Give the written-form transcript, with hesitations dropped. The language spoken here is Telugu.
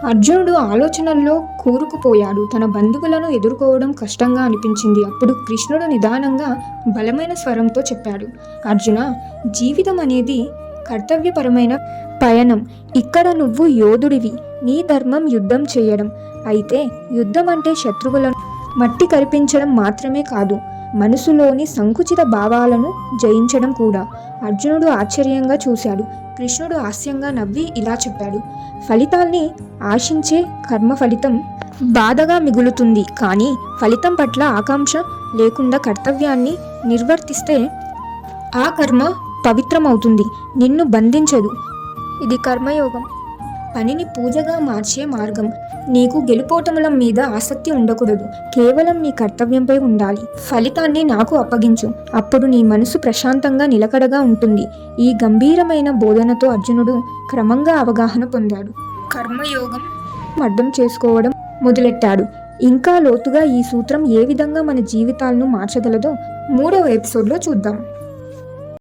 అర్జునుడు ఆలోచనల్లో కూరుకుపోయాడు. తన బంధువులను ఎదుర్కోవడం కష్టంగా అనిపించింది. అప్పుడు కృష్ణుడు నిదానంగా బలమైన స్వరంతో చెప్పాడు, అర్జున, జీవితం అనేది కర్తవ్యపరమైన పయనం. ఇక్కడ నువ్వు యోధుడివి. నీ ధర్మం యుద్ధం చేయడం. అయితే యుద్ధం అంటే శత్రువులను మట్టి కరిపించడం మాత్రమే కాదు, మనసులోని సంకుచిత భావాలను జయించడం కూడా. అర్జునుడు ఆశ్చర్యంగా చూశాడు. కృష్ణుడు హాస్యంగా నవ్వి ఇలా చెప్పాడు, ఫలితాల్ని ఆశించే కర్మ ఫలితం బాధగా మిగులుతుంది. కానీ ఫలితం పట్ల ఆకాంక్ష లేకుండా కర్తవ్యాన్ని నిర్వర్తిస్తే ఆ కర్మ పవిత్రమవుతుంది, నిన్ను బంధించదు. ఇది కర్మయోగం, పనిని పూజగా మార్చే మార్గం. నీకు గెలుపోటముల మీద ఆసక్తి ఉండకూడదు. కేవలం నీ కర్తవ్యంపై ఉండాలి. ఫలితాన్ని నాకు అప్పగించు. అప్పుడు నీ మనసు ప్రశాంతంగా నిలకడగా ఉంటుంది. ఈ గంభీరమైన బోధనతో అర్జునుడు క్రమంగా అవగాహన పొందాడు. కర్మయోగం అర్థం చేసుకోవడం మొదలెట్టాడు. ఇంకా లోతుగా ఈ సూత్రం ఏ విధంగా మన జీవితాలను మార్చగలదో 3వ ఎపిసోడ్లో చూద్దాం.